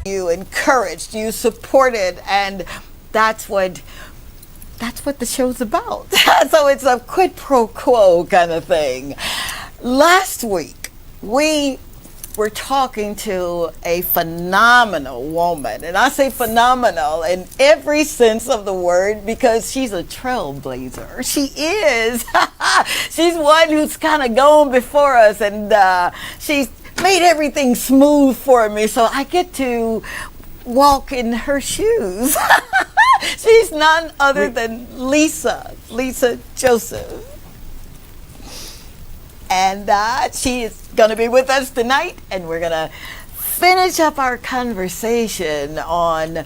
you encouraged, you supported, and that's what the show's about. So it's a quid pro quo kind of thing. Last week, we were talking to a phenomenal woman, and I say phenomenal in every sense of the word because she's a trailblazer. She is. She's one who's kind of gone before us, and she's made everything smooth for me, so I get to walk in her shoes. She's none other than Lisa Joseph. And she is going to be with us tonight, and we're going to finish up our conversation on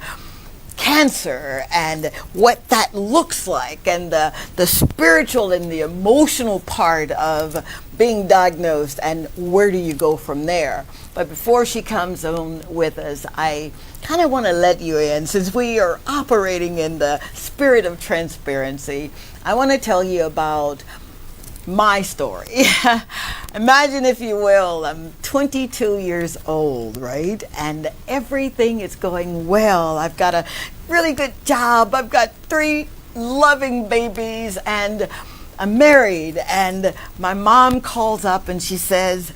cancer and what that looks like, and the spiritual and the emotional part of being diagnosed, and where do you go from there. But before she comes on with us, I kind of want to let you in, since we are operating in the spirit of transparency. I want to tell you about my story. Imagine, if you will, I'm 22 years old, right? And everything is going well. I've got a really good job. I've got 3 loving babies, and I'm married. And my mom calls up and she says,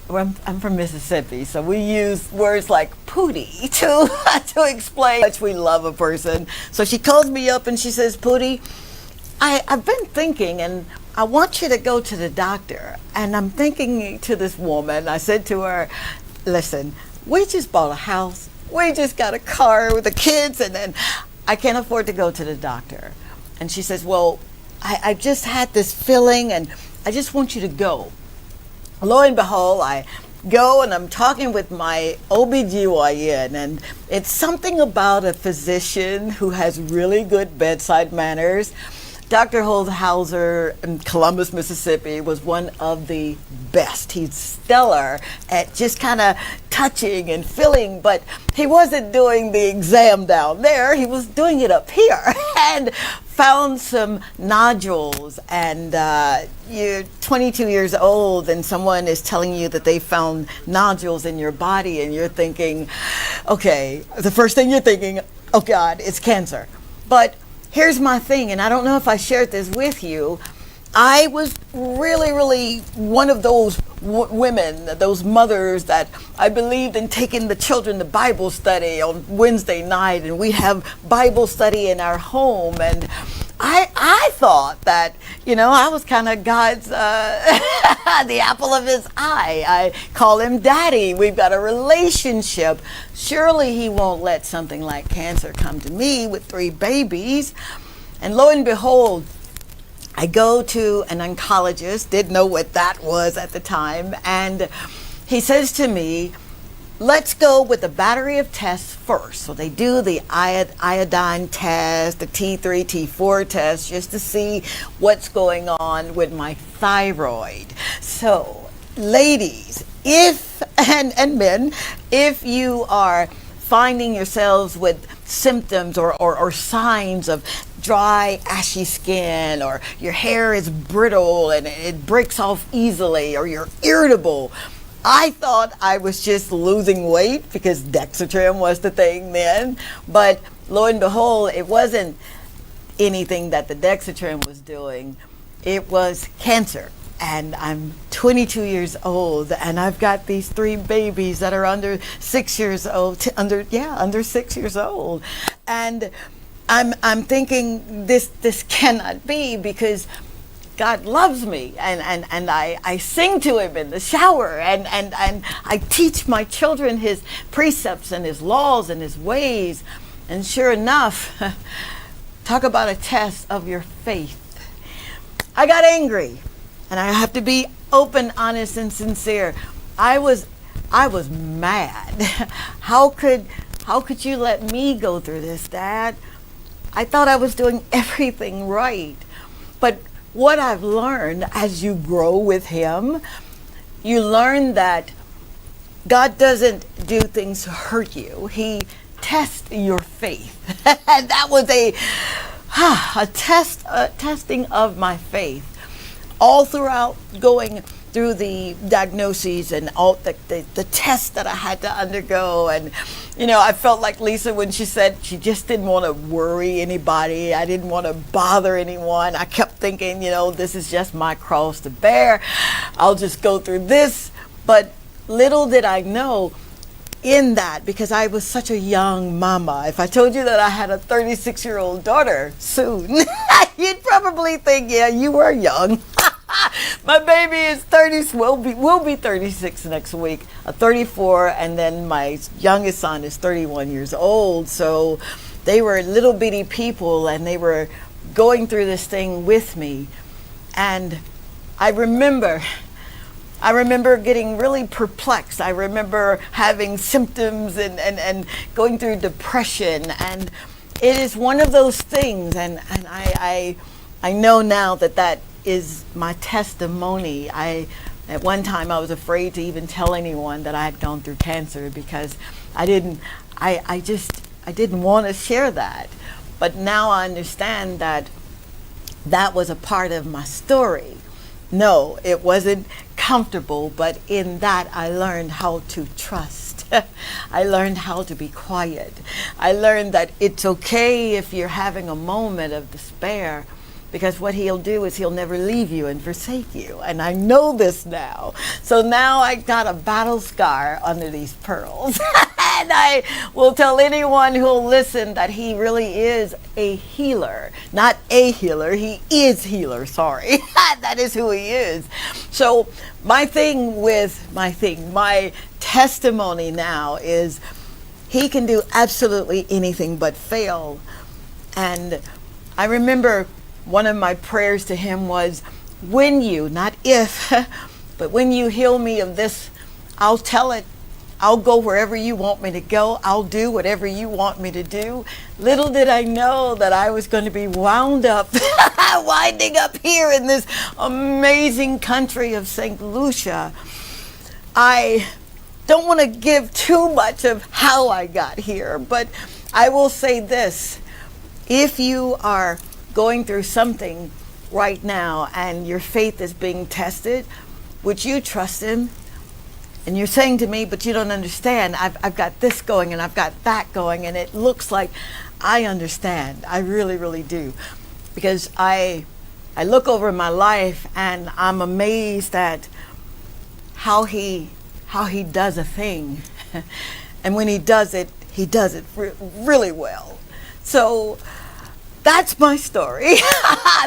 well, I'm from Mississippi, so we use words like Pootie to explain how much we love a person. So she calls me up and she says, Pootie, I've been thinking, and I want you to go to the doctor. And I'm thinking to this woman, I said to her, listen, we just bought a house. We just got a car with the kids, and then I can't afford to go to the doctor. And she says, well, I just had this feeling, and I just want you to go. Lo and behold, I go and I'm talking with my OBGYN, and it's something about a physician who has really good bedside manners. Dr. Holzhauser in Columbus, Mississippi was one of the best. He's stellar at just kind of touching and feeling, but he wasn't doing the exam down there. He was doing it up here and found some nodules. And you're 22 years old and someone is telling you that they found nodules in your body, and you're thinking, okay, the first thing you're thinking, oh God, it's cancer. But here's my thing, and I don't know if I shared this with you. I was really one of those women, those mothers that I believed in taking the children to Bible study on Wednesday night, and we have Bible study in our home. And I thought that, I was kind of God's, the apple of his eye. I call him daddy. We've got a relationship. Surely he won't let something like cancer come to me with 3 babies. And lo and behold, I go to an oncologist, didn't know what that was at the time, and he says to me, let's go with a battery of tests first. So they do the iodine test, the T3, T4 test, just to see what's going on with my thyroid. So, ladies, and men, if you are finding yourselves with symptoms or signs of dry, ashy skin, or your hair is brittle and it breaks off easily, or you're irritable, I thought I was just losing weight because Dexatrim was the thing then. But lo and behold, it wasn't anything that the Dexatrim was doing. It was cancer. And I'm 22 years old, and I've got these 3 babies that are under 6 years old, under 6 years old. And I'm thinking this cannot be, because God loves me, and I sing to him in the shower, and I teach my children his precepts and his laws and his ways. And sure enough, talk about a test of your faith. I got angry, and I have to be open, honest, and sincere. I was mad. How could you let me go through this, Dad? I thought I was doing everything right. But what I've learned as you grow with him, you learn that God doesn't do things to hurt you. He tests your faith. And that was a testing of my faith. All throughout going through the diagnoses and all the tests that I had to undergo, and I felt like Lisa when she said she just didn't want to worry anybody. I didn't want to bother anyone. I kept thinking, this is just my cross to bear. I'll just go through this. But little did I know in that, because I was such a young mama. If I told you that I had a 36-year-old daughter soon, you'd probably think, yeah, you were young. My baby is 30, will be 36 next week, 34, and then my youngest son is 31 years old. So they were little bitty people, and they were going through this thing with me. And I remember getting really perplexed. I remember having symptoms and going through depression. And it is one of those things, and I know now that is my testimony. At one time I was afraid to even tell anyone that I had gone through cancer, because I didn't want to share that. But now I understand that was a part of my story. No, it wasn't comfortable, but in that I learned how to trust. I learned how to be quiet. I learned that it's okay if you're having a moment of despair, because what he'll do is he'll never leave you and forsake you. And I know this now. So now I got a battle scar under these pearls. And I will tell anyone who'll listen that he really is a healer. Not a healer, he is healer, sorry. That is who he is. So my testimony now is he can do absolutely anything but fail. And I remember one of my prayers to him was, when you, not if, but when you heal me of this, I'll tell it. I'll go wherever you want me to go. I'll do whatever you want me to do. Little did I know that I was going to be winding up here in this amazing country of St. Lucia. I don't want to give too much of how I got here, but I will say this. If you are going through something right now and your faith is being tested, would you trust him? And you're saying to me, but you don't understand. I've got this going and I've got that going, and it looks like I understand. I really, really do. Because I look over my life and I'm amazed at how he does a thing. And when he does it really well. So that's my story,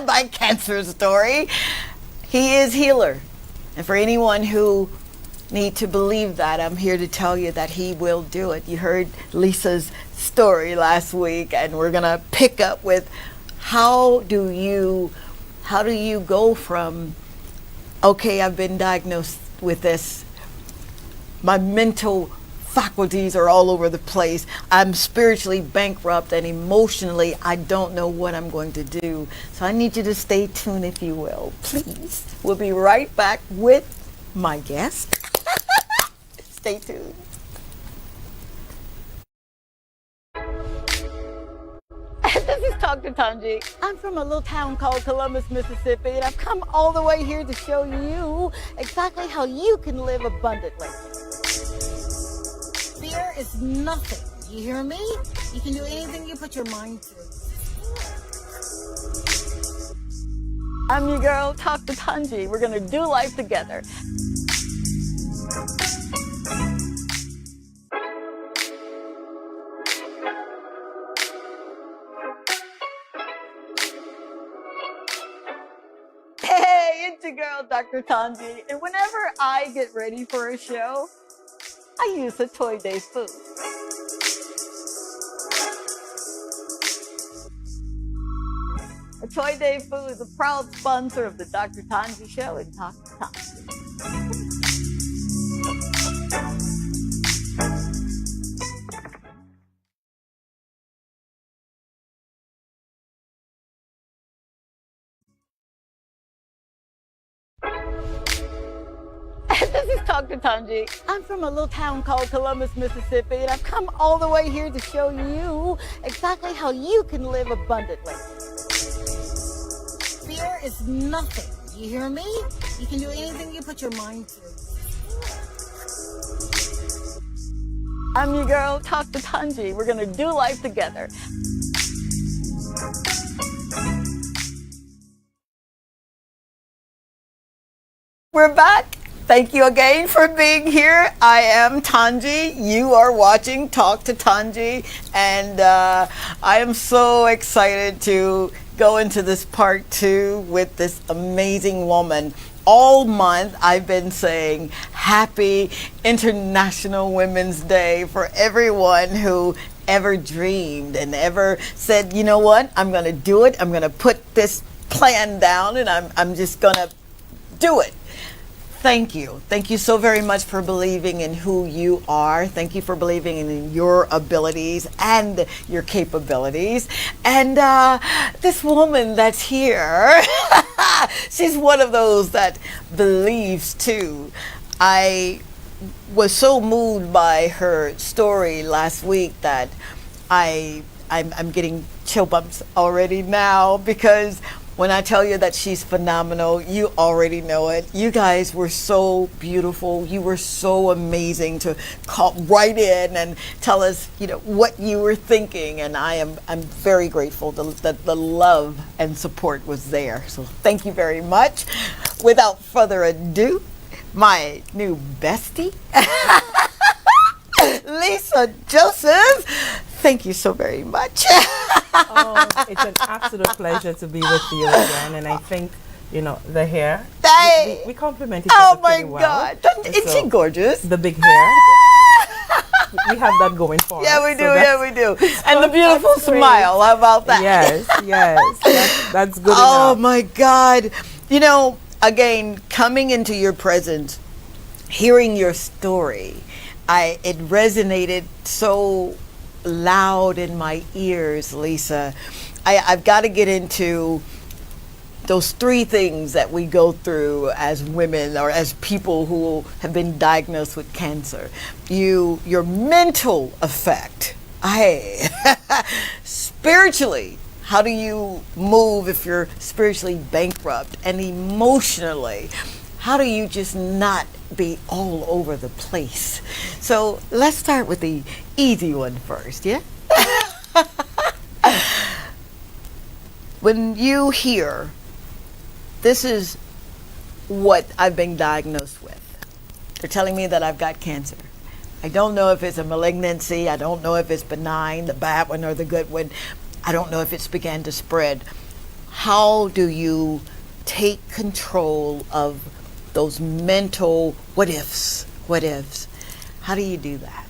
my cancer story. He is healer. And for anyone who need to believe that, I'm here to tell you that he will do it. You heard Lisa's story last week, and we're going to pick up with how do you go from, okay, I've been diagnosed with this, my mental faculties are all over the place, I'm spiritually bankrupt, and emotionally I don't know what I'm going to do. So I need you to stay tuned, if you will, please. We'll be right back with my guest. Stay tuned. This is Dr. Tanji. I'm from a little town called Columbus, Mississippi, and I've come all the way here to show you exactly how you can live abundantly. Fear is nothing. You hear me? You can do anything you put your mind to. I'm your girl, Dr. Tanji. We're going to do life together. Hey, it's your girl, Dr. Tanji. And whenever I get ready for a show, I use a Toy Day food. A Toy Day food is a proud sponsor of the Dr. Tanji Show and Dr. Tanji. This is Dr. Tanji. I'm from a little town called Columbus, Mississippi, and I've come all the way here to show you exactly how you can live abundantly. Fear is nothing. You hear me? You can do anything you put your mind to. I'm your girl, Talk to Tanji. We're going to do life together. We're back. Thank you again for being here. I am Tanji. You are watching Talk to Tanji. And I am so excited to go into this part 2 with this amazing woman. All month I've been saying Happy International Women's Day for everyone who ever dreamed and ever said, you know what, I'm going to do it. I'm going to put this plan down and I'm just going to do it. Thank you. Thank you so very much for believing in who you are. Thank you for believing in your abilities and your capabilities. And this woman that's here, she's one of those that believes too. I was so moved by her story last week that I'm getting chill bumps already now, because when I tell you that she's phenomenal, you already know it. You guys were so beautiful. You were so amazing to call right in and tell us, you know, what you were thinking. And I'm very grateful that the love and support was there. So thank you very much. Without further ado, my new bestie, Lisa Joseph. Thank you so very much. Oh, it's an absolute pleasure to be with you again. And I think, you know, the hair, we complement each other pretty well. Oh my God. Isn't she gorgeous? The big hair. We have that going for us. Yeah, we do. And the beautiful smile. How about that? Yes. That's good Oh enough. my God. You know, again, coming into your presence, hearing your story, it resonated so loud in my ears, Lisa. I've got to get into those 3 things that we go through as women or as people who have been diagnosed with cancer. Your mental effect. Spiritually, how do you move if you're spiritually bankrupt? And emotionally, how do you just not be all over the place? So let's start with the easy one first, yeah? When you hear, this is what I've been diagnosed with. They're telling me that I've got cancer. I don't know if it's a malignancy. I don't know if it's benign, the bad one or the good one. I don't know if it's began to spread. How do you take control of those mental what ifs? How do you do that?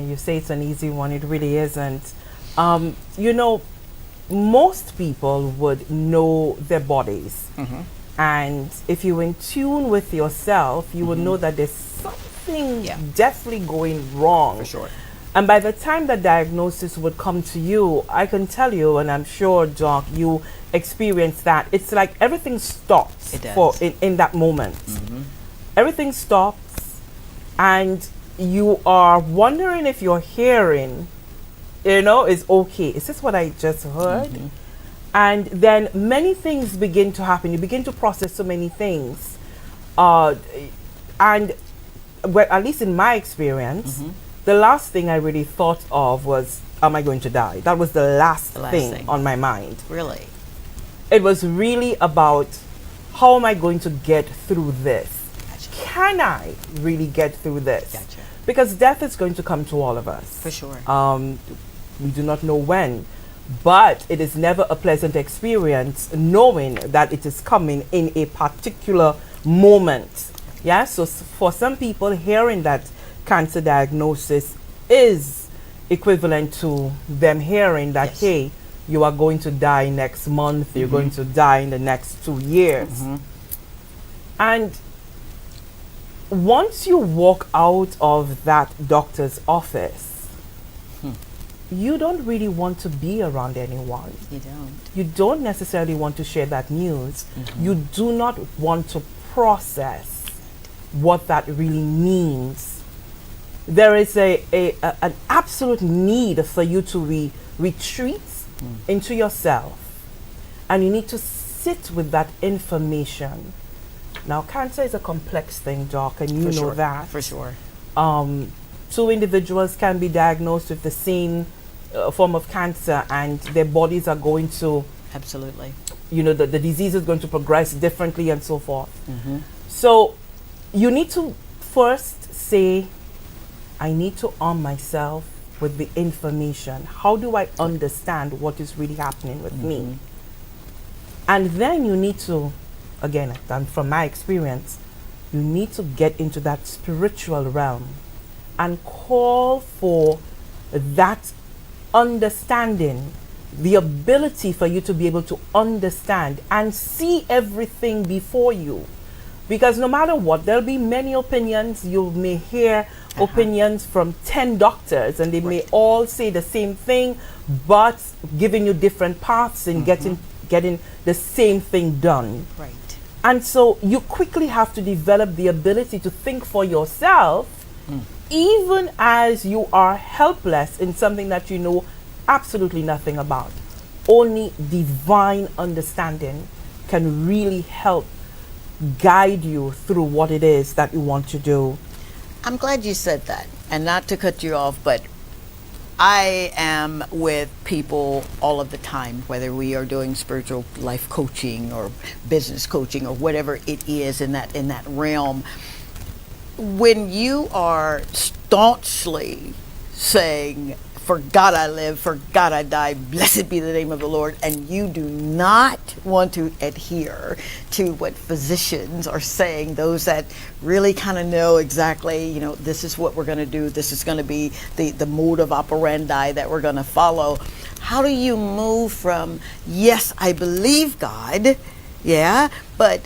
You say it's an easy one. It really isn't. You know, most people would know their bodies. Mm-hmm. And if you're in tune with yourself, you would know that there's something definitely going wrong. For sure. And by the time the diagnosis would come to you, I can tell you, and I'm sure, Doc, you experience that. It's like everything stops in that moment. Mm-hmm. Everything stops, and you are wondering if your hearing, you know, is okay. Is this what I just heard? Mm-hmm. And then many things begin to happen. You begin to process so many things. And well, at least in my experience, the last thing I really thought of was, am I going to die? That was the last thing on my mind. Really? It was really about, how am I going to get through this? Gotcha. Can I really get through this? Gotcha. Because death is going to come to all of us. For sure. We do not know when, but it is never a pleasant experience knowing that it is coming in a particular moment. Yeah, so for some people, hearing that cancer diagnosis is equivalent to them hearing that, hey, you are going to die next month, you're going to die in the next 2 years. And once you walk out of that doctor's office, you don't really want to be around anyone. You don't. You don't necessarily want to share that news. You do not want to process what that really means. There is an absolute need for you to retreat into yourself, and you need to sit with that information. Now, cancer is a complex thing, Doc, and you know that. For sure. two individuals can be diagnosed with the same form of cancer, and their bodies are going to, Absolutely. the disease is going to progress differently and so forth. So you need to first say, I need to arm myself with the information. How do I understand what is really happening with me? And then you need to, again, and from my experience, you need to get into that spiritual realm and call for that understanding, the ability for you to be able to understand and see everything before you. Because no matter what, there'll be many opinions. You may hear opinions from 10 doctors, and they may all say the same thing, but giving you different paths in getting the same thing done. Right. And so you quickly have to develop the ability to think for yourself, even as you are helpless in something that you know absolutely nothing about. Only divine understanding can really help guide you through what it is that you want to do. I'm glad you said that. And not to cut you off, but I am with people all of the time, whether we are doing spiritual life coaching or business coaching or whatever it is in that realm. When you are staunchly saying, for God I live, for God I die, blessed be the name of the Lord, and you do not want to adhere to what physicians are saying, those that really kind of know exactly, this is what we're going to do, this is going to be the mode of operandi that we're going to follow. How do you move from, yes, I believe God, yeah, but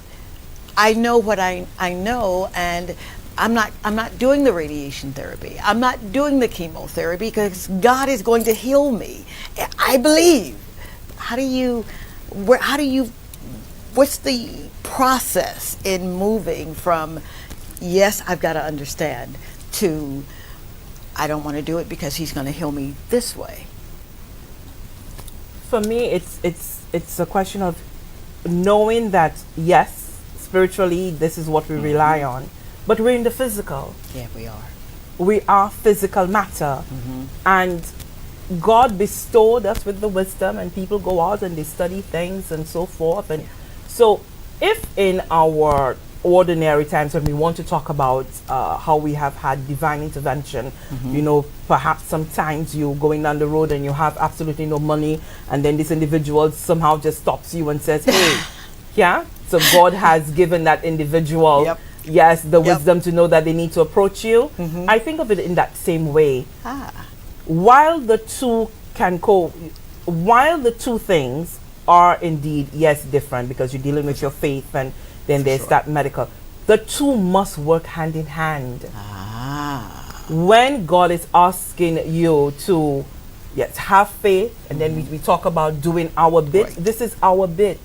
I know what I know, and I'm not doing the radiation therapy. I'm not doing the chemotherapy because God is going to heal me. I believe. What's the process in moving from, yes, I've got to understand, to, I don't want to do it because he's going to heal me this way? For me, it's a question of knowing that, yes, spiritually, this is what we rely on. But we're in the physical. Yeah, we are. We are physical matter. And God bestowed us with the wisdom, and people go out and they study things and so forth. And so if in our ordinary times when we want to talk about how we have had divine intervention, perhaps sometimes you're going down the road and you have absolutely no money, and then this individual somehow just stops you and says, hey, yeah, so God has given that individual yes, the wisdom to know that they need to approach you. I think of it in that same way. While the two things are indeed, yes, different, because you're dealing with your faith and then there's that medical, the two must work hand in hand. When God is asking you to, yes, have faith, and then we talk about doing our bit. This is our bit.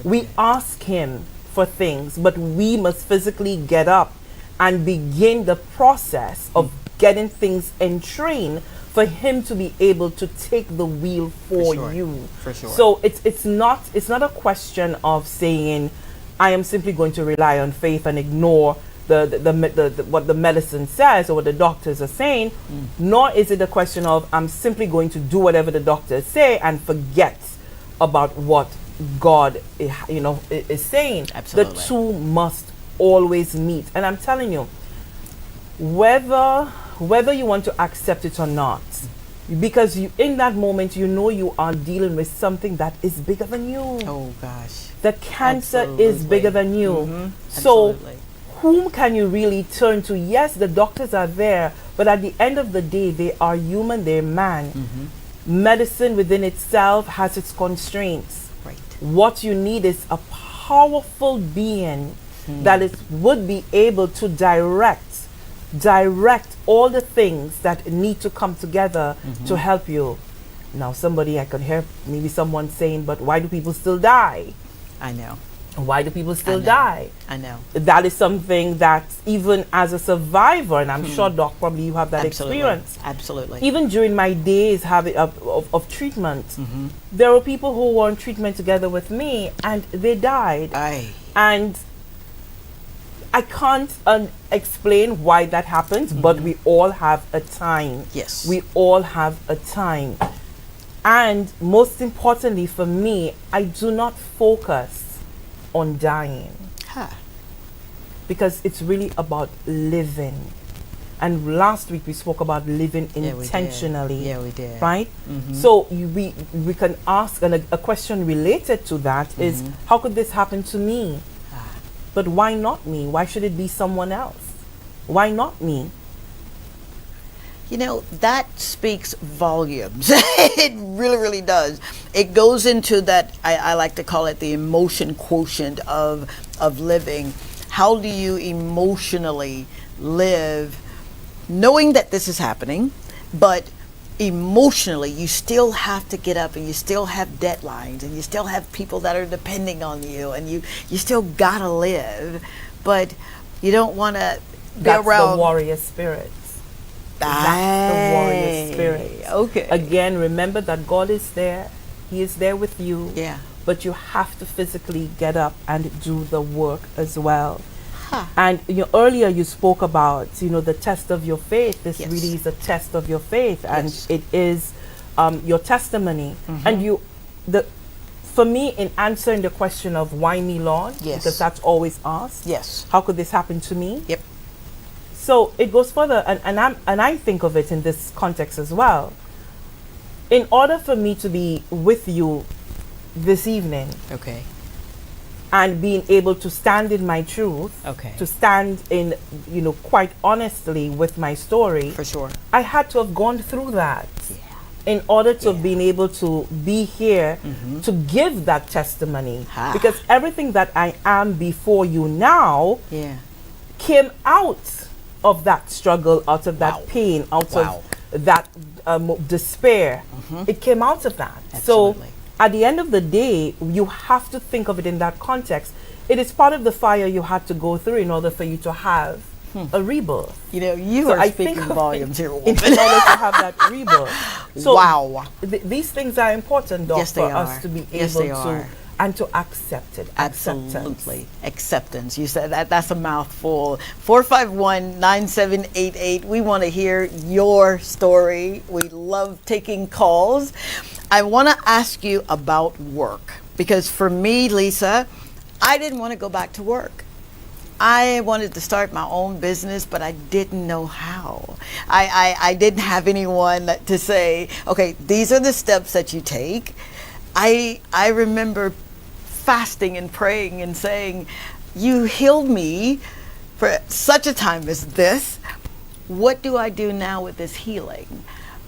We ask him for things, but we must physically get up and begin the process of getting things in train for him to be able to take the wheel for you. For sure. So it's not a question of saying I am simply going to rely on faith and ignore the what the medicine says or what the doctors are saying, nor is it a question of I'm simply going to do whatever the doctors say and forget about what God is saying. Absolutely. The two must always meet. And I'm telling you, whether you want to accept it or not, because you in that moment you are dealing with something that is bigger than you. Oh gosh. The cancer is bigger than you. So whom can you really turn to? Yes, the doctors are there, but at the end of the day, they are human, they're man. Medicine within itself has its constraints. What you need is a powerful being that would be able to direct all the things that need to come together to help you. Now, I could hear maybe someone saying, but why do people still die? I know. Why do people still die? I know. That is something that even as a survivor, and I'm sure, Doc, probably you have that experience. Absolutely. Even during my days of treatment, there were people who were on treatment together with me and they died. And I can't explain why that happens, but we all have a time. Yes. We all have a time. And most importantly for me, I do not focus on dying. Huh. Because it's really about living. And last week we spoke about living intentionally. Yeah, we did. Right? So we can ask, and a question related to that is, how could this happen to me? But why not me? Why should it be someone else? Why not me? You know, that speaks volumes. It really, really does. It goes into that, I like to call it the emotion quotient of living. How do you emotionally live knowing that this is happening, but emotionally you still have to get up and you still have deadlines and you still have people that are depending on you and you still gotta live, but you don't want to be That's around the warrior spirit. That's the warrior spirit. Okay. Again, remember that God is there. He is there with you. Yeah. But you have to physically get up and do the work as well. Huh. And earlier you spoke about the test of your faith. This Yes. really is a test of your faith, and Yes. it is your testimony. And for me, in answering the question of why me, Lord, Yes. because that's always asked. Yes. How could this happen to me? Yep. So it goes further, and I think of it in this context as well. In order for me to be with you this evening Okay. and being able to stand in my truth, Okay. to stand in, quite honestly with my story, For sure. I had to have gone through that Yeah. in order to Yeah. have been able to be here to give that testimony. Ah. Because everything that I am before you now Yeah. came out of that struggle, out of that Wow. pain, out Wow. of that despair. It came out of that. Absolutely. So at the end of the day, you have to think of it in that context. It is part of the fire you had to go through in order for you to have a rebirth. You know, you So are I speaking think of volumes here, in woman. order to have that rebirth. So Wow. these things are important, Doc, Yes, they for are. us to be Yes, able they to are. and to accept it. Acceptance. Absolutely. Acceptance. You said that. That's a mouthful. 451-9788. We want to hear your story. We love taking calls. I want to ask you about work, because for me, Lisa, I didn't want to go back to work. I wanted to start my own business, but I didn't know how. I didn't have anyone to say, okay, these are the steps that you take. I remember fasting and praying and saying, you healed me for such a time as this. What do I do now with this healing?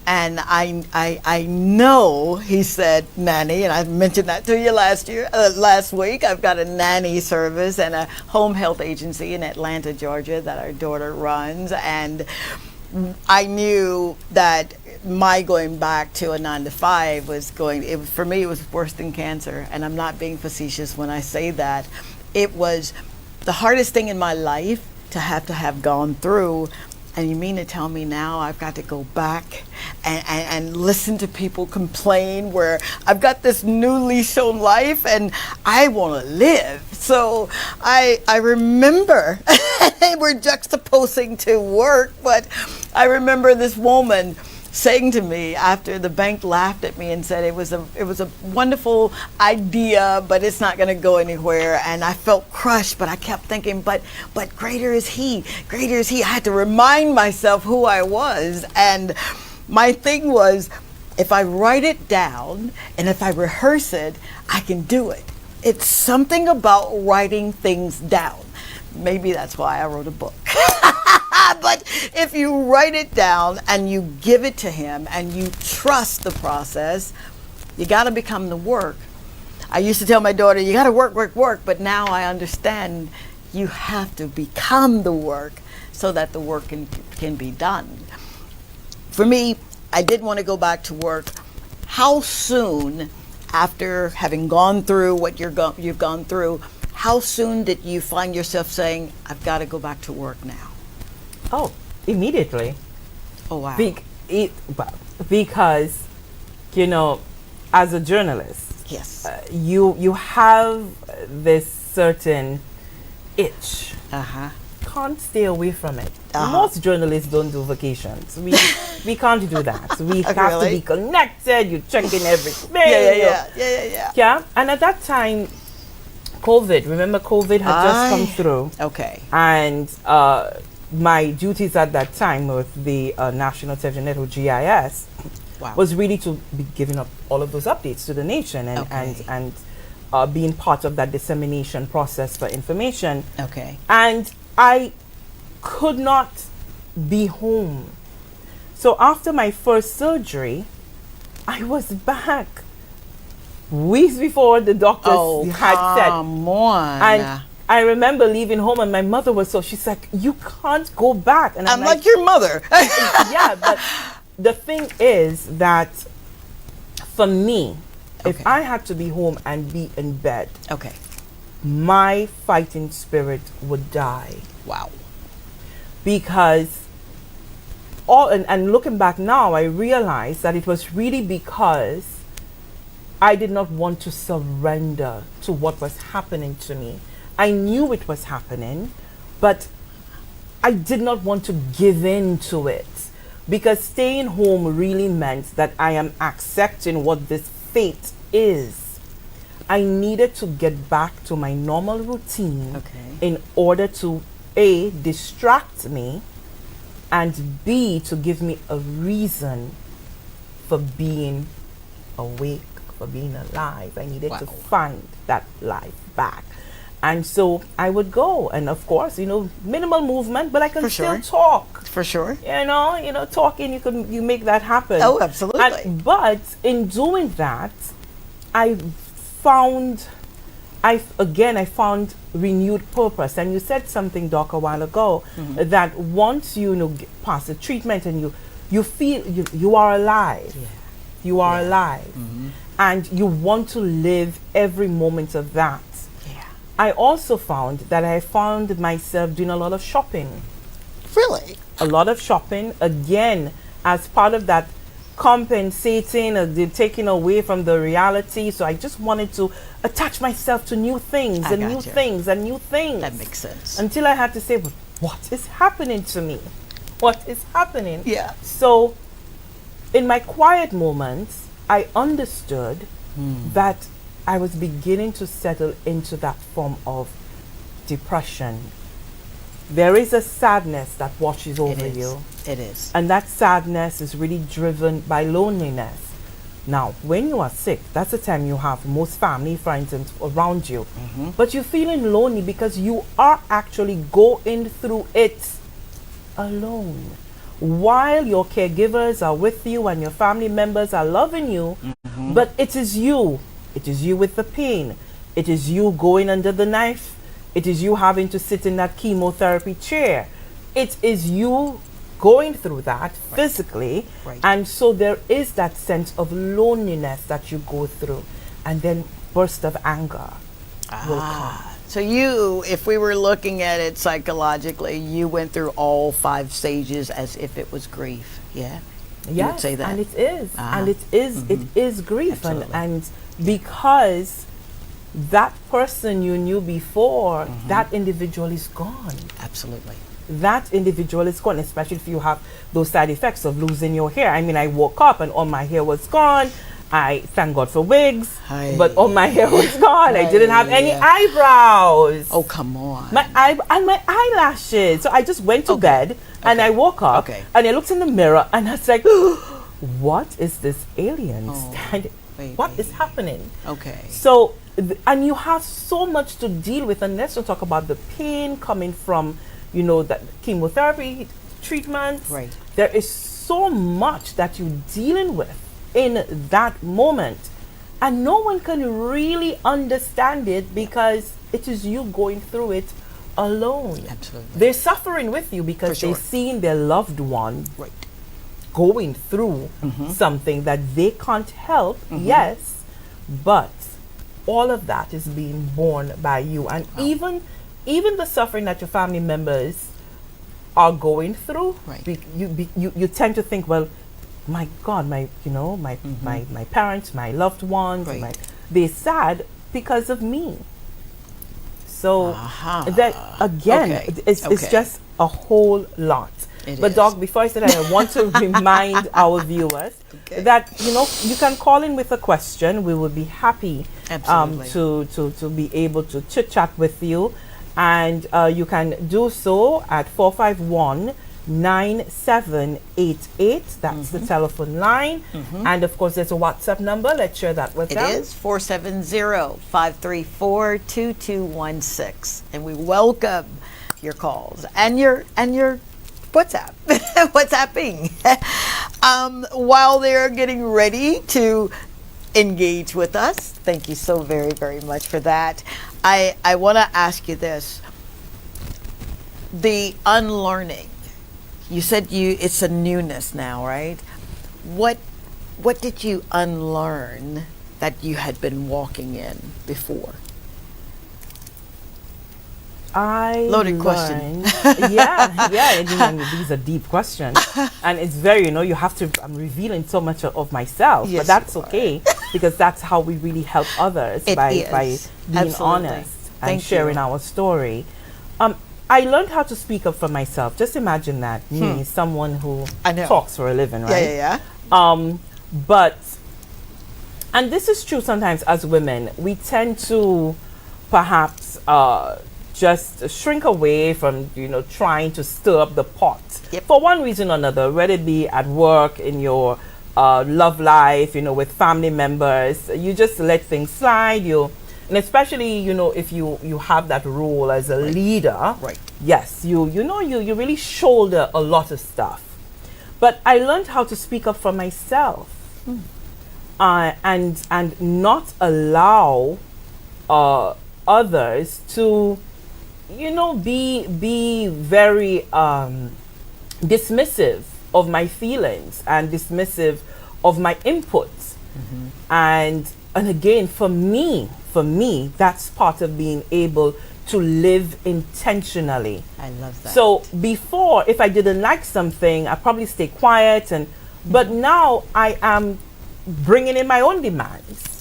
And I know, he said, nanny, and I mentioned that to you last week. I've got a nanny service and a home health agency in Atlanta, Georgia, that our daughter runs. And I knew that my going back to a 9-to-5 was for me, it was worse than cancer. And I'm not being facetious when I say that. It was the hardest thing in my life to have gone through. And you mean to tell me now I've got to go back and listen to people complain, where I've got this new leash on life and I want to live? So I remember, we're juxtaposing to work, but I remember this woman saying to me after the bank laughed at me and said it was a wonderful idea, but it's not going to go anywhere. And I felt crushed, but I kept thinking, but greater is he, greater is he. I had to remind myself who I was. And my thing was, if I write it down and if I rehearse it, I can do it. It's something about writing things down. Maybe that's why I wrote a book. But if you write it down and you give it to him and you trust the process, you got to become the work. I used to tell my daughter, you got to work, but now I understand you have to become the work so that the work can be done. For me, I didn't want to go back to work. How soon after having gone through what you've gone through, how soon did you find yourself saying, I've got to go back to work now? Oh, immediately. Oh, wow. Because, as a journalist, Yes. you have this certain itch Uh-huh. Can't stay away from it. Uh-huh. Most journalists don't do vacations. We can't do that. We have to Really? be connected. You check in everything. Yeah. And at that time, remember COVID had just come through. Okay. And my duties at that time with the National Television Network, GIS, was really to be giving up all of those updates to the nation and being part of that dissemination process for information. Okay. And I could not be home. So after my first surgery, I was back weeks before the doctors had said. Come on. And I remember leaving home, and my mother was she's like, you can't go back. And I'm like your mother. Yeah, but the thing is that for me, if I had to be home and be in bed, my fighting spirit would die. Wow. Because and looking back now, I realize that it was really because I did not want to surrender to what was happening to me. I knew it was happening, but I did not want to give in to it, because staying home really meant that I am accepting what this fate is. I needed to get back to my normal routine in order to A, distract me, and B, to give me a reason for being awake, for being alive. I needed to find that life back. And so I would go, and of course, minimal movement, but I can still talk. For sure. Talking, you make that happen. Oh, absolutely. But in doing that, I found renewed purpose. And you said something, Doc, a while ago, that once you pass the treatment and you feel you are alive. Yeah. You are alive. Mm-hmm. And you want to live every moment of that. I also found that I found myself doing a lot of shopping. Really? A lot of shopping, again, as part of that compensating, the taking away from the reality. So I just wanted to attach myself to new things and new things and new things. That makes sense. Until I had to say, what is happening to me? What is happening? Yeah. So in my quiet moments, I understood that I was beginning to settle into that form of depression. There is a sadness that washes over you. It is. And that sadness is really driven by loneliness. Now, when you are sick, that's the time you have most family, friends around you. Mm-hmm. But you're feeling lonely because you are actually going through it alone. While your caregivers are with you and your family members are loving you, but it is you. It is you with the pain. It is you going under the knife. It is you having to sit in that chemotherapy chair. It is you going through that physically. Right. And so there is that sense of loneliness that you go through. And then burst of anger will come. So you, if we were looking at it psychologically, you went through all 5 stages as if it was grief. Yeah? Yes, you would say that? And it is. And it is grief. And because that person you knew before, that individual is gone. Absolutely. That individual is gone, especially if you have those side effects of losing your hair. I mean, I woke up and all my hair was gone. I thank God for wigs, but all my hair was gone. I didn't have any eyebrows. Oh, come on. My eyelashes. So I just went to bed and I woke up and I looked in the mirror and I was like, what is this alien standing? What is happening? Okay. So, and you have so much to deal with, and let's not talk about the pain coming from, that chemotherapy treatment. Right. There is so much that you're dealing with in that moment, and no one can really understand it because it is you going through it alone. Absolutely. They're suffering with you because they've seen their loved one going through something that they can't help, yes, but all of that is being borne by you. And even the suffering that your family members are going through, you tend to think, well, my God, my parents, my loved ones, they're sad because of me. So that again, Okay. it's just a whole lot. But is. Doc, before I say that, I want to remind our viewers that you can call in with a question. We would be happy to be able to chit chat with you, and you can do so at 451-9788. That's the telephone line, and of course there's a WhatsApp number. Let's share that with them. It is 470-534-2216, and we welcome your calls and your WhatsApping while they're getting ready to engage with us. Thank you so very, very much for that. I want to ask you this. The unlearning. You said it's a newness now, right? What did you unlearn that you had been walking in before? Loaded question. These are deep questions, and it's very, you have to. I'm revealing so much of myself, yes, but that's okay because that's how we really help others by being honest and sharing our story. I learned how to speak up for myself. Just imagine that me, someone who talks for a living, right? Yeah. But and this is true sometimes as women, we tend to perhaps just shrink away from trying to stir up the pot for one reason or another, whether it be at work, in your love life, with family members. You just let things slide. And especially if you have that role as a leader, yes, you really shoulder a lot of stuff. But I learned how to speak up for myself, and not allow others to be very dismissive of my feelings and dismissive of my inputs. And again, for me, that's part of being able to live intentionally. I love that. So before, if I didn't like something, I'd probably stay quiet, but now I am bringing in my own demands.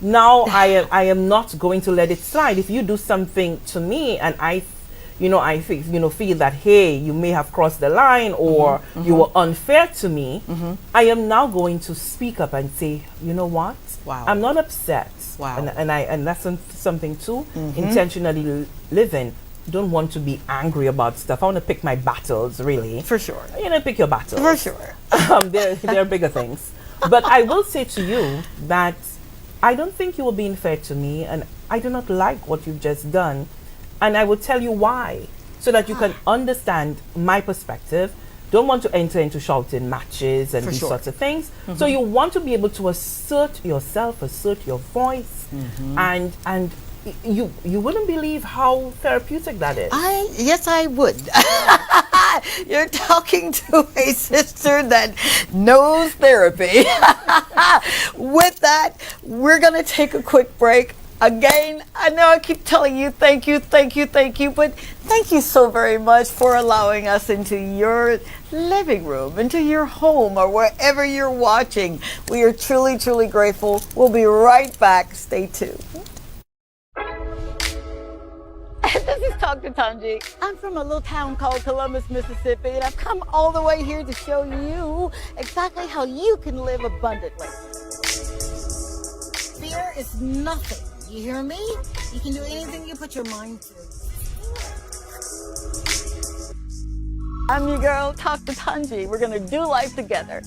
Now I am not going to let it slide. If you do something to me and I feel that, hey, you may have crossed the line or you were unfair to me, I am now going to speak up and say, you know what? Wow. I'm not upset. Wow. And that's something too. Intentionally living. Don't want to be angry about stuff. I want to pick my battles, really. For sure. Pick your battles. For sure. There are bigger things. But I will say to you that I don't think you were being fair to me, and I do not like what you've just done. And I will tell you why, so that you can understand my perspective. Don't want to enter into shouting matches and these sorts of things. So you want to be able to assert yourself, assert your voice, and you wouldn't believe how therapeutic that is. Yes, I would. You're talking to a sister that knows therapy. With that, we're going to take a quick break. Again, I know I keep telling you thank you, but thank you so very much for allowing us into your living room, into your home, or wherever you're watching. We are truly, truly grateful. We'll be right back. Stay tuned. This is Dr. Tanji. I'm from a little town called Columbus, Mississippi, and I've come all the way here to show you exactly how you can live abundantly. Fear is nothing. You hear me? You can do anything you put your mind to. I'm your girl, Dr. Tanji. We're going to do life together.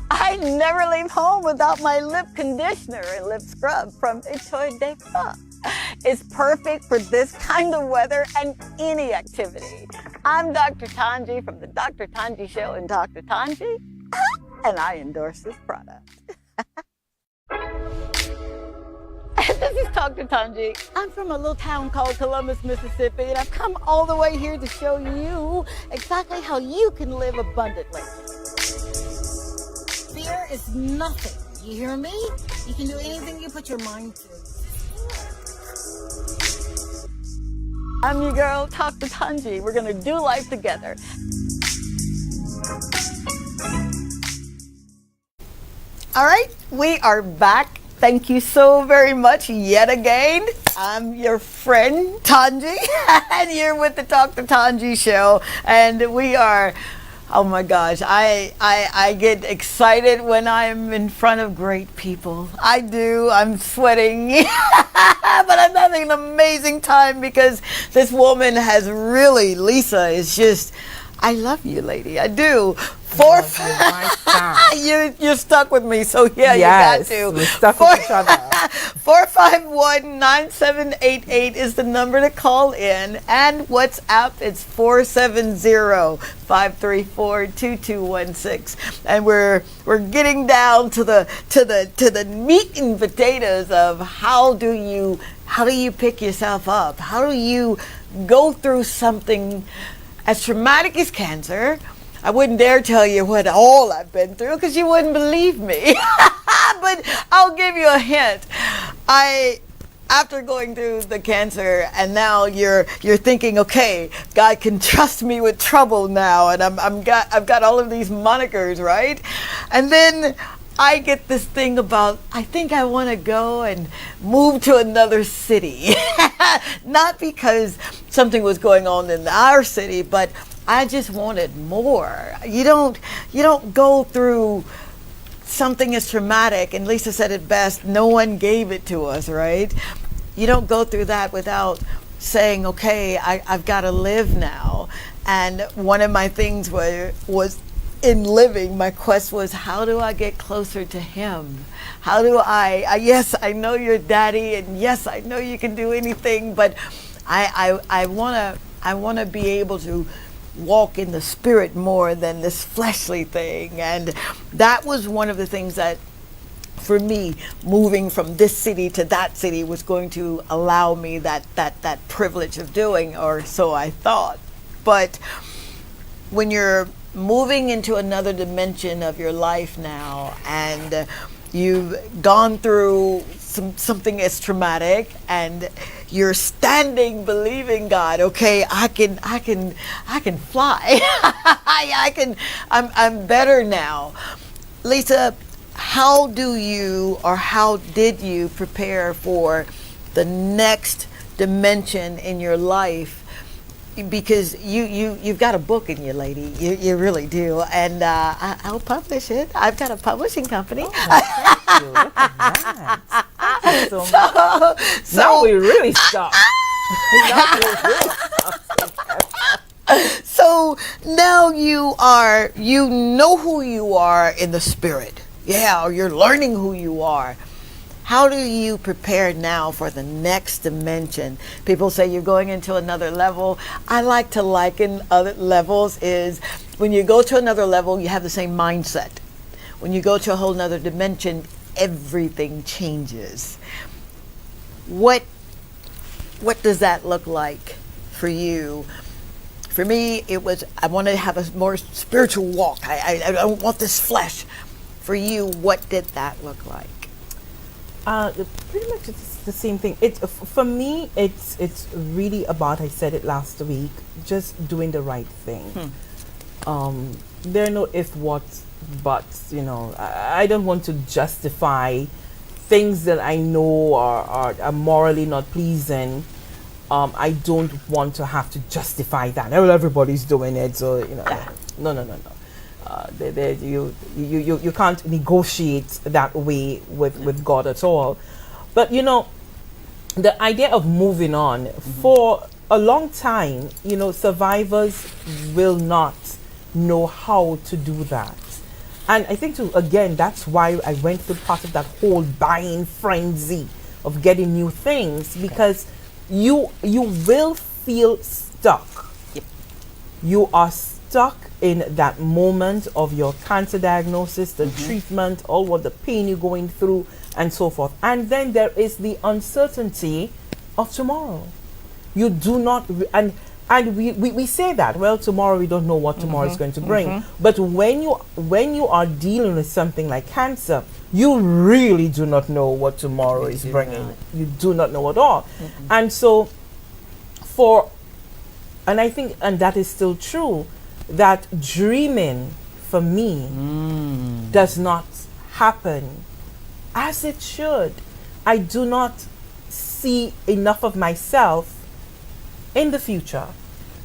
I never leave home without my lip conditioner and lip scrub from Etoile de Femme. It's perfect for this kind of weather and any activity. I'm Dr. Tanji from the Dr. Tanji Show and Dr. Tanji, and I endorse this product. This is Dr. Tanji. I'm from a little town called Columbus, Mississippi, and I've come all the way here to show you exactly how you can live abundantly. Fear is nothing. You hear me? You can do anything you put your mind to. I'm your girl, Dr. Tanji. We're going to do life together. All right, we are back. Thank you so very much yet again. I'm your friend, Tanji, and you're with the Dr. Tanji Show. And we are, oh my gosh, I get excited when I'm in front of great people. I do, I'm sweating, but I'm having an amazing time because this woman has really, Lisa is just, I love you, lady, I do. You're stuck with me, so yeah, yes, you got to. We're stuck with each other. 451-9788 is the number to call in, and WhatsApp it's 470-534-2216. And we're getting down to the meat and potatoes of how do you pick yourself up? How do you go through something as traumatic as cancer? I wouldn't dare tell you what all I've been through because you wouldn't believe me. But I'll give you a hint. After going through the cancer, and now you're thinking, okay, God can trust me with trouble now, and I've got all of these monikers, right? And then I get this thing about, I think I want to go and move to another city. Not because something was going on in our city, but I just wanted more. You don't go through something as traumatic, and Lisa said it best, no one gave it to us, right? You don't go through that without saying, okay, I've got to live now. And one of my things was in living, my quest was, how do I get closer to him? How do yes, I know you're daddy, and yes, I know you can do anything, but I want to be able to walk in the spirit more than this fleshly thing. And that was one of the things that, for me, moving from this city to that city was going to allow me that privilege of doing, or so I thought. But when you're moving into another dimension of your life now, and you've gone through something as traumatic, and you're standing believing God, okay, I can fly. I'm better now. Lisa, how did you prepare for the next dimension in your life? Because you've got a book in you, lady. You really do, and I'll publish it. I've got a publishing company. Oh, thank you. Look at that. Thank you so much. So now we really stop. So now you know who you are in the spirit. Yeah, or you're learning who you are. How do you prepare now for the next dimension? People say you're going into another level. I like to liken other levels is when you go to another level, you have the same mindset. When you go to a whole nother dimension, everything changes. What does that look like for you? For me, it was, I want to have a more spiritual walk. I don't want this flesh. For you, what did that look like? Pretty much it's the same thing. For me, it's really about, I said it last week, just doing the right thing. There are no if, what, buts, I don't want to justify things that I know are morally not pleasing. I don't want to have to justify that. Well, everybody's doing it, so, no. You can't negotiate that way with God at all. But the idea of moving on, for a long time, survivors will not know how to do that. And I think that's why I went through part of that whole buying frenzy of getting new things, because you will feel stuck. Yep. You are stuck in that moment of your cancer diagnosis, the treatment, all what the pain you're going through, and so forth. And then there is the uncertainty of tomorrow. You do not, and we say that, well, tomorrow we don't know what tomorrow is going to bring. But when you are dealing with something like cancer, you really do not know what tomorrow is bringing. You do not know at all. And so and I think, and that is still true, that dreaming for me does not happen as it should. I do not see enough of myself in the future.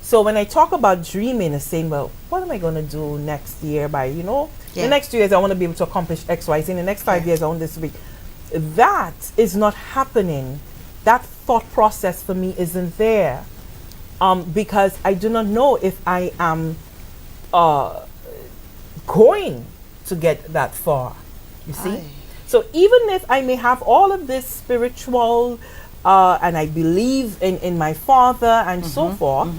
So when I talk about dreaming and saying, well, what am I going to do next year by, the next 2 years I want to be able to accomplish X, Y, Z. In the next 5 years I want this to be. That is not happening. That thought process for me isn't there. Because I do not know if I am going to get that far. You see? Aye. So even if I may have all of this spiritual, and I believe in my Father and so forth,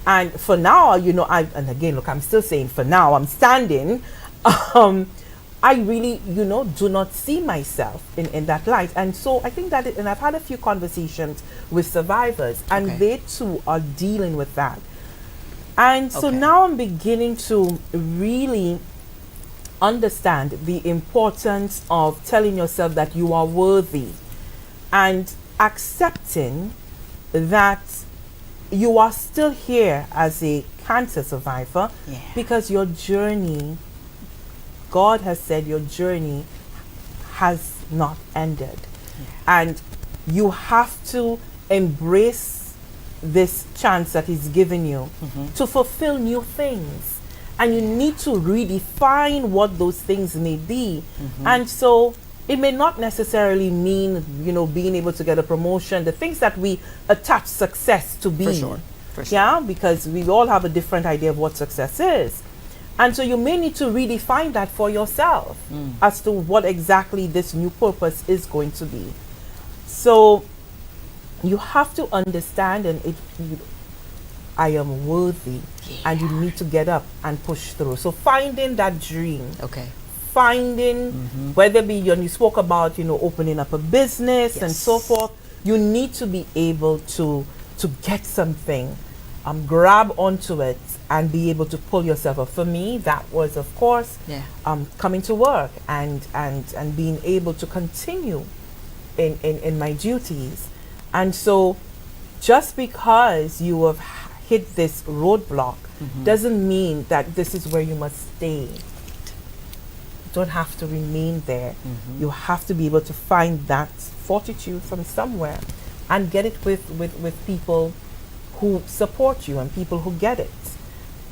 and for now, and again, look, I'm still saying for now, I'm standing, I really, do not see myself in that light. And so I think that, and I've had a few conversations with survivors, and they too are dealing with that. And so now I'm beginning to really understand the importance of telling yourself that you are worthy and accepting that you are still here as a cancer survivor because your journey, God has said your journey has not ended. And you have to embrace this chance that He's given you to fulfill new things. And you need to redefine what those things may be. And so it may not necessarily mean, being able to get a promotion, the things that we attach success to be. For sure. Yeah, because we all have a different idea of what success is. And so you may need to redefine that for yourself as to what exactly this new purpose is going to be. So you have to understand, and I am worthy, and you need to get up and push through. So finding that dream. Finding, whether it be, you spoke about, opening up a business and so forth, you need to be able to get something, grab onto it, and be able to pull yourself up. For me, that was, of course, coming to work and being able to continue in my duties. And so just because you have hit this roadblock doesn't mean that this is where you must stay. You don't have to remain there. You have to be able to find that fortitude from somewhere and get it with people who support you and people who get it,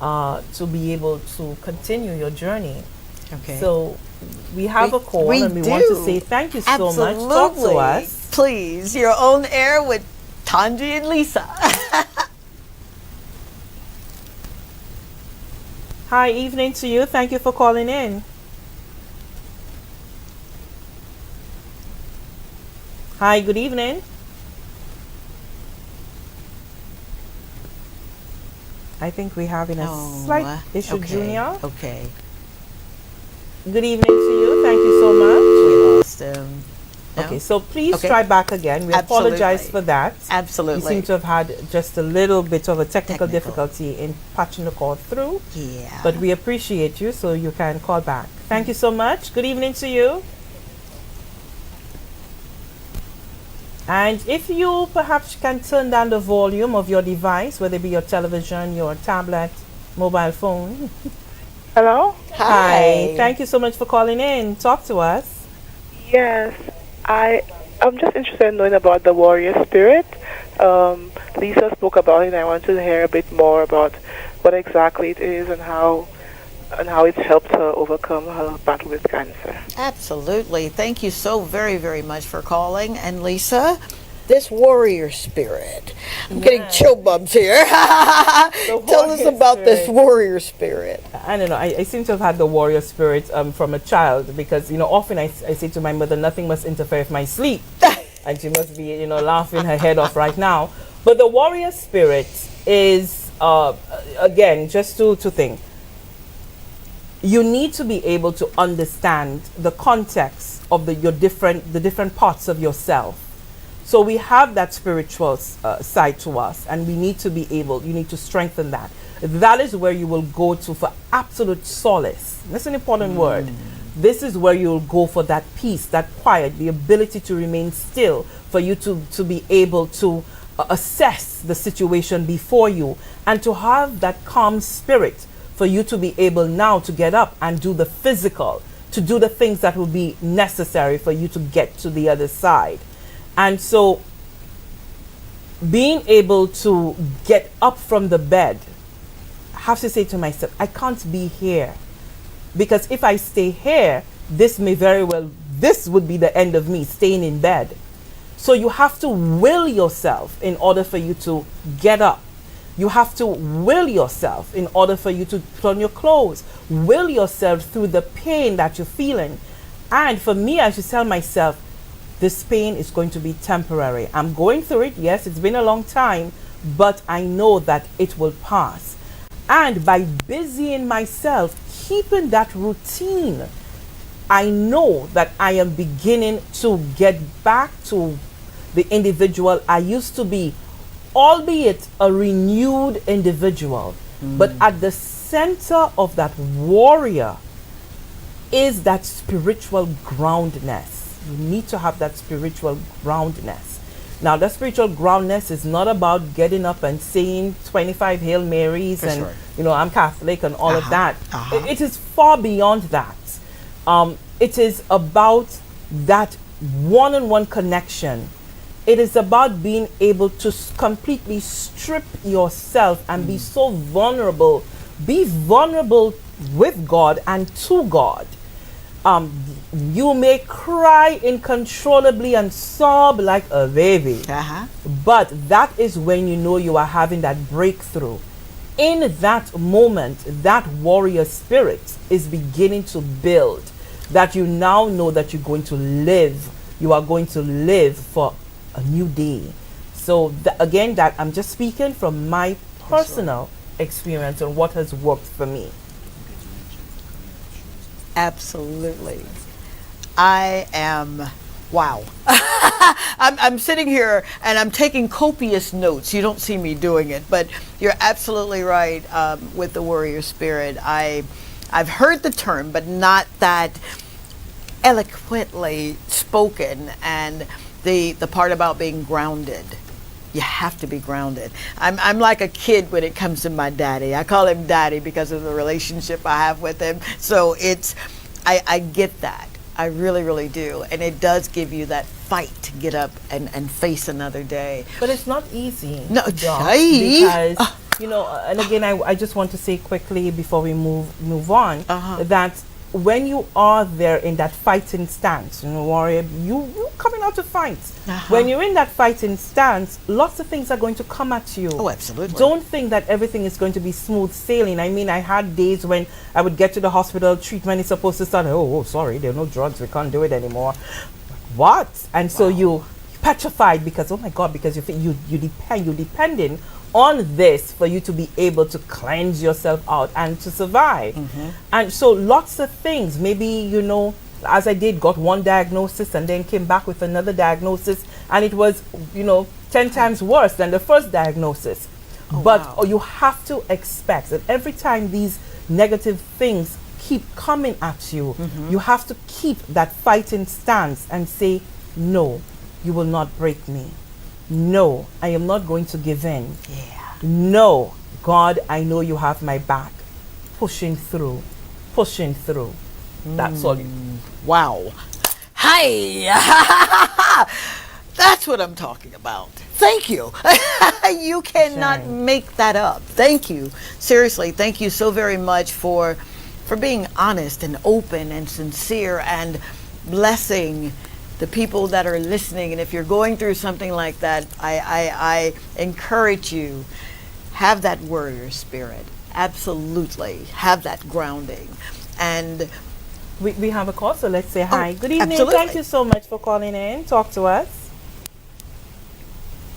to be able to continue your journey. So we have a call, and we want to say thank you so much. Talk to us. Please, your own air with Tanji and Lisa. Hi, evening to you. Thank you for calling in. Hi, good evening. I think we're having a slight issue, Junior. Good evening to you. Thank you so much. We lost him. No? Okay, so please try back again. We apologize for that. Absolutely. We seem to have had just a little bit of a technical difficulty in patching the call through. But we appreciate you, so you can call back. Thank you so much. Good evening to you. And if you perhaps can turn down the volume of your device, whether it be your television, your tablet, mobile phone. Hello? Hi. Thank you so much for calling in. Talk to us. Yes, I'm just interested in knowing about the warrior spirit. Lisa spoke about it, and I want to hear a bit more about what exactly it is and how it's helped her overcome her battle with cancer. Absolutely. Thank you so very, very much for calling. And Lisa, this warrior spirit. I'm getting chill bumps here. Tell us about this warrior spirit. I don't know. I seem to have had the warrior spirit from a child because, often I say to my mother, nothing must interfere with my sleep. And she must be, laughing her head off right now. But the warrior spirit is, again, just to think. You need to be able to understand the context of the different parts of yourself. So we have that spiritual side to us, and we need to be able, you need to strengthen that. That is where you will go to for absolute solace. That's an important word. This is where you'll go for that peace, that quiet, the ability to remain still, for you to be able to assess the situation before you, and to have that calm spirit for you to be able now to get up and do the physical, to do the things that will be necessary for you to get to the other side. And so being able to get up from the bed, I have to say to myself, I can't be here, because if I stay here, this would be the end of me staying in bed. So you have to will yourself in order for you to get up. You have to will yourself in order for you to put on your clothes. Will yourself through the pain that you're feeling. And for me, I should tell myself, this pain is going to be temporary. I'm going through it. Yes, it's been a long time, but I know that it will pass. And by busying myself, keeping that routine, I know that I am beginning to get back to the individual I used to be, albeit a renewed individual. But at the center of that warrior is that spiritual groundedness. You need to have that spiritual groundedness. Now, that spiritual groundedness is not about getting up and saying 25 Hail Marys For and, sure. you know, I'm Catholic and all of that. Uh-huh. It is far beyond that. It is about that one-on-one connection. It is about being able to completely strip yourself and be so vulnerable. Be vulnerable with God and to God. You may cry uncontrollably and sob like a baby, but that is when you know you are having that breakthrough. In that moment, that warrior spirit is beginning to build, that you now know that you're going to live. You are going to live for a new day. So again, that I'm just speaking from my personal experience and what has worked for me. Absolutely. I am, wow. I'm sitting here and I'm taking copious notes. You don't see me doing it, but you're absolutely right with the warrior spirit. I've heard the term, but not that eloquently spoken, and the part about being grounded. You have to be grounded. I'm like a kid when it comes to my daddy. I call him daddy because of the relationship I have with him. So I get that. I really, really do. And it does give you that fight to get up and face another day. But it's not easy. No, because, you know, and again, I just want to say quickly before we move on, that when you are there in that fighting stance, you know, warrior, you coming out to fight. When you're in that fighting stance, lots of things are going to come at you. Oh, absolutely. Don't think that everything is going to be smooth sailing. I mean, I had days when I would get to the hospital, treatment is supposed to start. Oh, sorry, there are no drugs, we can't do it anymore. What? And so you petrified because, oh my God, because you're depending on this for you to be able to cleanse yourself out and to survive. And so lots of things, maybe, you know, as I did, got one diagnosis and then came back with another diagnosis, and it was, you know, 10 times worse than the first diagnosis. But you have to expect that every time these negative things keep coming at you, you have to keep that fighting stance and say, no, you will not break me. No, I am not going to give in. No, God, I know you have my back. Pushing through. That's all. Wow. Hi. That's what I'm talking about. Thank you. You cannot make that up. Thank you. Seriously, thank you so very much for being honest and open and sincere and blessing the people that are listening. And if you're going through something like that, I encourage you, have that warrior spirit. Absolutely. Have that grounding. And we have a call, so let's say hi. Good evening. Absolutely. Thank you so much for calling in. Talk to us.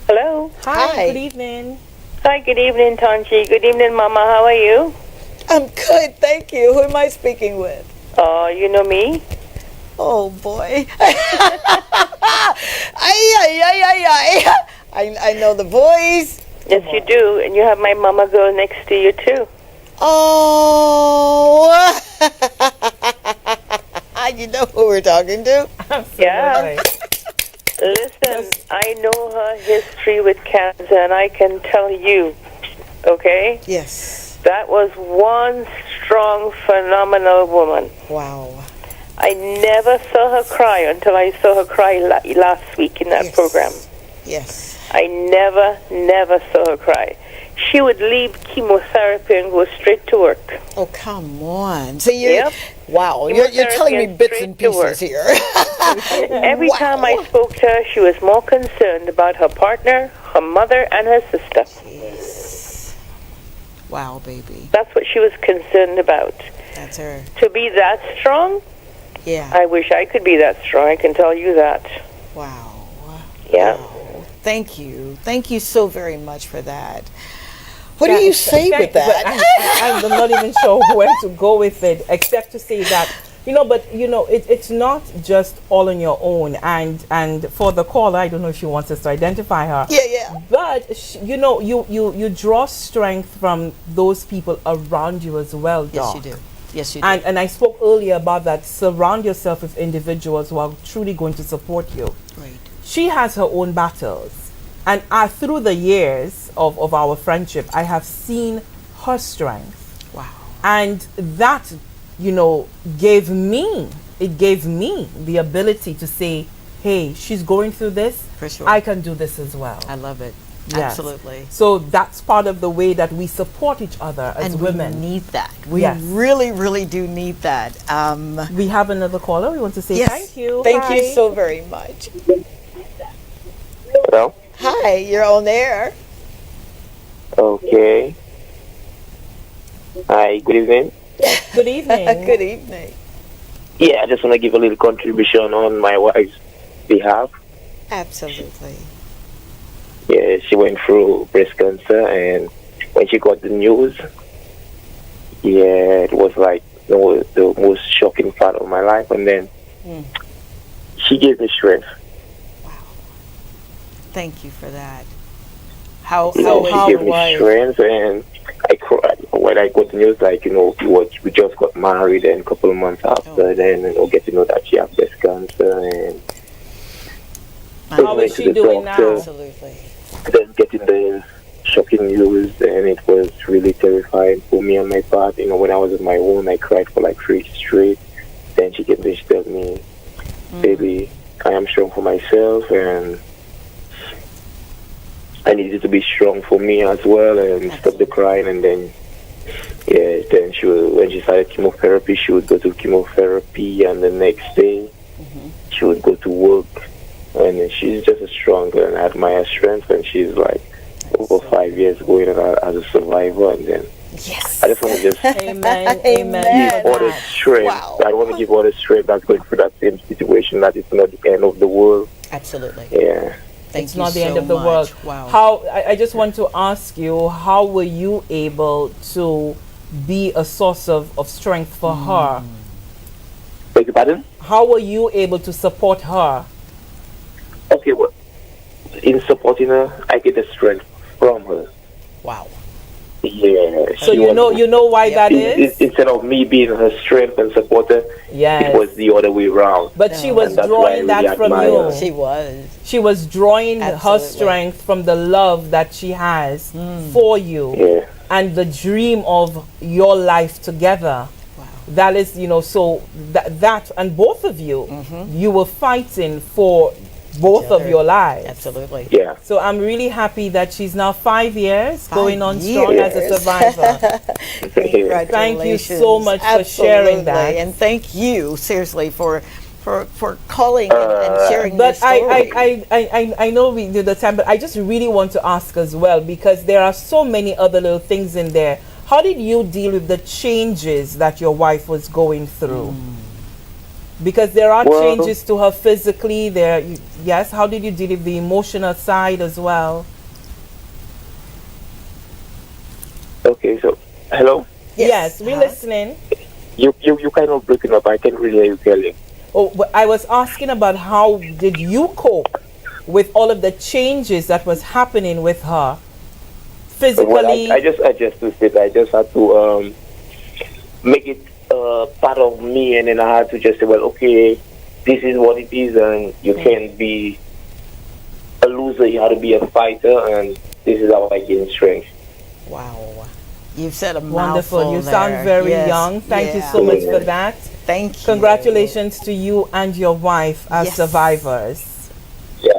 Hello. Hi. Good evening. Hi, good evening, Tonchi. Good evening, Mama. How are you? I'm good, thank you. Who am I speaking with? You know me. Oh boy. Ay, ay, ay, ay, ay. I know the voice. Yes, you do. And you have my mama girl next to you, too. Oh. You know who we're talking to? Yeah. Listen, I know her history with cancer, and I can tell you, okay? Yes. That was one strong, phenomenal woman. Wow. I never saw her cry until I saw her cry last week in that program. Yes. I never saw her cry. She would leave chemotherapy and go straight to work. Oh, come on. So you're, Yep. wow, you're telling me Chemotherapy bits straight and to pieces work. here. Every time I spoke to her, she was more concerned about her partner, her mother, and her sister. Jeez. Wow, baby. That's what she was concerned about. That's her. To be that strong, Yeah. I wish I could be that strong. I can tell you that. Wow. Yeah. Wow. Thank you. Thank you so very much for that. What do you say with that? I'm not even sure where to go with it, except to say that, it's not just all on your own. And for the caller, I don't know if she wants us to identify her. Yeah. But, you draw strength from those people around you as well, Yes, Doc. you do. Yes, you do. And I spoke earlier about that. Surround yourself with individuals who are truly going to support you. Right. She has her own battles. And through the years of our friendship, I have seen her strength. Wow. And that, gave me the ability to say, hey, she's going through this. For sure. I can do this as well. I love it. Yes. Absolutely. So that's part of the way that we support each other as And women. we need that. We Yes. really, really do need that. We have another caller. We want to say Yes. thank you. Thank Hi. you so very much. Hello? Hi, you're on air. Okay. Hi, good evening. Good evening. Good evening. Yeah, I just want to give a little contribution on my wife's behalf. Absolutely. Yeah, she went through breast cancer, and when she got the news, yeah, it was like the most shocking part of my life. And then she gave me strength. Thank you for that. How She gave me strength, and I cried when I got the news. Like, we just got married, and a couple of months after, then get to know that she had breast cancer, and How is she doing now? Absolutely. then getting the shocking news, and it was really terrifying for me on my part. When I was on my own, I cried for like 3 weeks straight. Then she came and she told me, baby, I am strong for myself, and I need you to be strong for me as well, and stop the crying. And then, then when she started chemotherapy, she would go to chemotherapy, and the next day, she would go to work. And she's just a strong girl, and I admire her strength, and she's like over 5 years going as a survivor. And then Yes. I just want to just Amen. give all the strength. Wow. I want to give all the strength that's going through that same situation, that it's not the end of the world. Absolutely. Yeah. Thank It's you not the so end of the much. world. Wow. I just want to ask you, how were you able to be a source of strength for her? Beg your pardon? How were you able to support her? Okay, well, in supporting her, I get the strength from her. Wow. Yeah. So she you was- know why that is? Instead of me being her strength and supporter, Yes. it was the other way around. But she was And that's why I drawing really that from admire you. her. She was. She was drawing her Absolutely. strength from the love that she has for you Yeah. and the dream of your life together. Wow. That is, so that and both of you, you were fighting for both of other. your lives. Absolutely. Yeah. So I'm really happy that she's now 5 years 5 going on strong as a years. survivor. Thank you so much for sharing that. Absolutely. And thank you, seriously, for calling and sharing But your story. I know we did the time, but I just really want to ask as well, because there are so many other little things in there. How did you deal with the changes that your wife was going through? Because there are Well- changes to her physically. Yes. How did you deal with the emotional side as well? Okay, so, hello? Yes, we're listening. You kind of breaking up. I can't really hear you clearly. I was asking about how did you cope with all of the changes that was happening with her physically. Well, I just adjusted it. I just had to make it part of me, and then I had to just say, well, okay, this is what it is, and you can't be a loser. You have to be a fighter, and this is how I gain strength. Wow. You've said a Wonderful. mouthful You there. sound very Yes. young. Thank you Yeah. so much for that. Thank you. Congratulations to you and your wife as Yes. survivors. Yeah.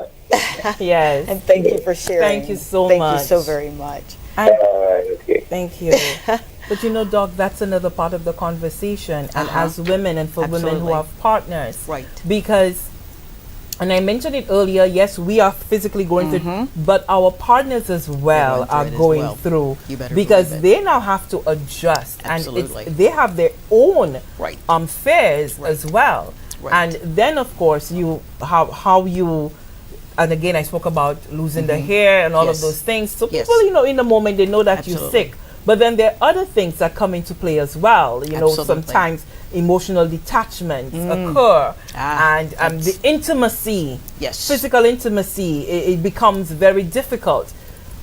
Yes. And thank you for sharing. Thank you so Thank much. you so very much. And Okay. thank you. But you know, Doc, that's another part of the conversation. And Uh-huh. as women and for women who Absolutely. have partners. Right. Because, and I mentioned it earlier, yes, we are physically going through, but our partners as well going through are it as going well. through. You better because believe it. they now have to adjust. Absolutely. And they have their own Right. fears as well. Right. And then, of course, you how you, and again, I spoke about losing the hair and all Yes. of those things. So Yes. people, you know, in the moment, they know that Absolutely. you're sick. But then there are other things that come into play as well. You know, Absolutely. sometimes emotional detachments occur, and the that's- intimacy, Yes. physical intimacy, it becomes very difficult.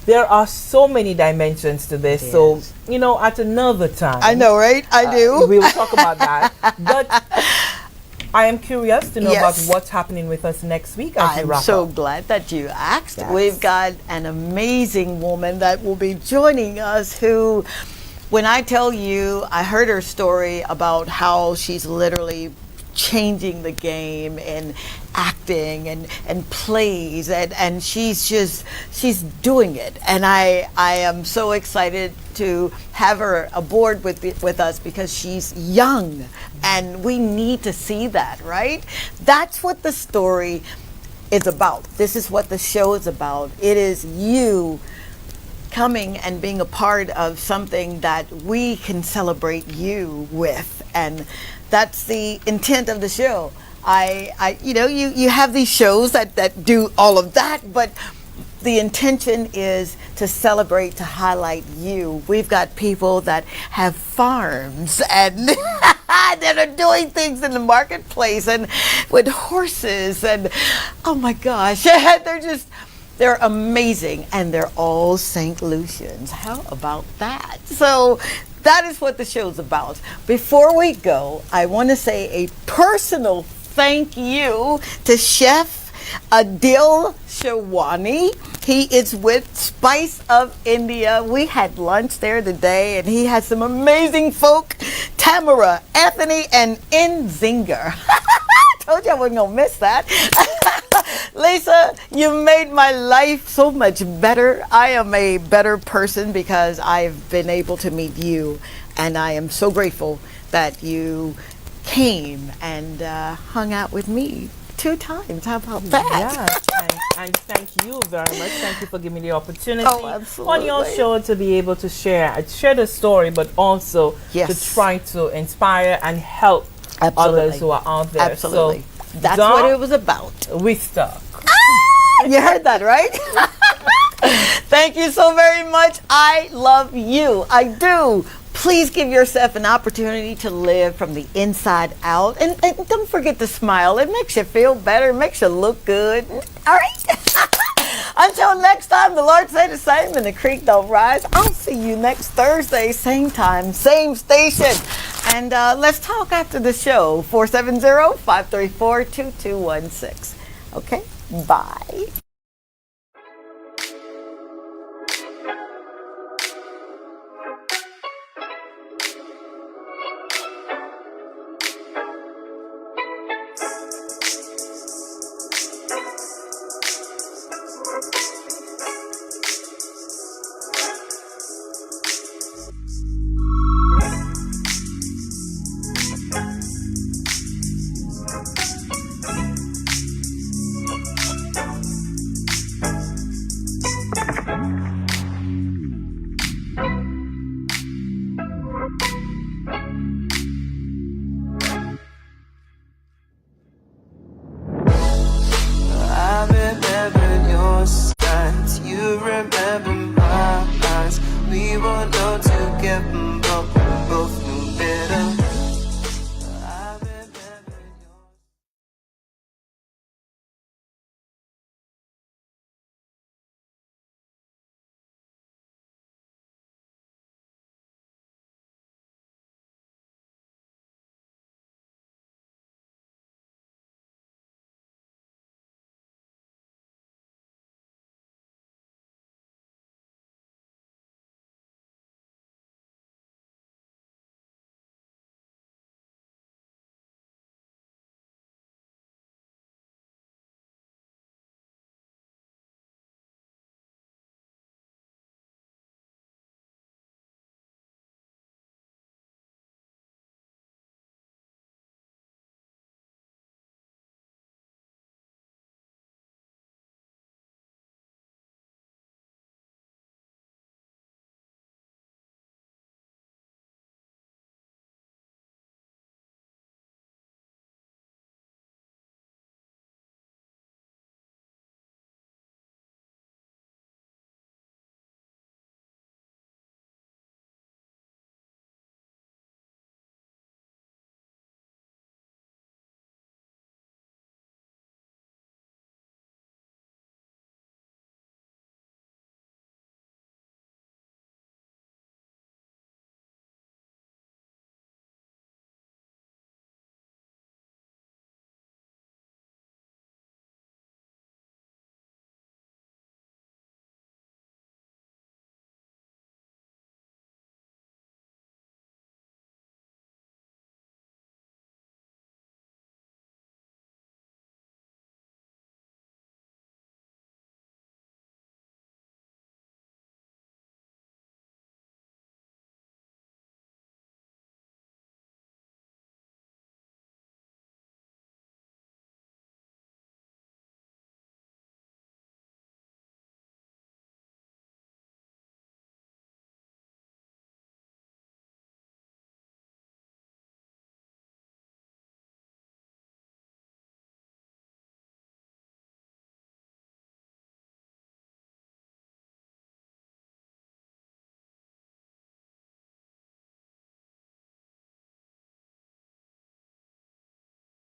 There are so many dimensions to this. So, Yes. you know, at another time, I know, right? I do. we will talk about that. But I am curious to know about Yes. what's happening with us next week as we I'm wrap so up. glad that you asked. Yes. We've got an amazing woman that will be joining us who, when I tell you, I heard her story about how she's literally changing the game in acting and plays, and she's doing it, and I am so excited to have her aboard with us because she's young, and we need to see that, right? That's what the story is about. This is what the show is about. It is you coming and being a part of something that we can celebrate you with, and that's the intent of the show. You have these shows that do all of that, but the intention is to celebrate, to highlight you. We've got people that have farms and that are doing things in the marketplace and with horses, and oh my gosh, they're amazing, and they're all St. Lucians. How about that? So that is what the show's about. Before we go, I want to say a personal thank you to Chef Adil Shawani. He is with Spice of India. We had lunch there today, and he has some amazing folk. Tamara, Anthony, and Nzinga. Told you I wasn't gonna miss that. Lisa, you made my life so much better. I am a better person because I've been able to meet you, and I am so grateful that you came and hung out with me 2 times. How about that? Yeah, and thank you very much. Thank you for giving me the opportunity Oh, absolutely. on your show to be able to share the story, but also Yes. to try to inspire and help others who are out there. Absolutely. So, That's Doc, what it was about. we stuck. You heard that, right? Thank you so very much. I love you. I do. Please give yourself an opportunity to live from the inside out. And don't forget to smile. It makes you feel better. It makes you look good. All right? Until next time, the Lord say the same and the creek don't rise. I'll see you next Thursday, same time, same station. And let's talk after the show. 470-534-2216. Okay? Bye. I remember your signs, you remember my eyes. We were known to get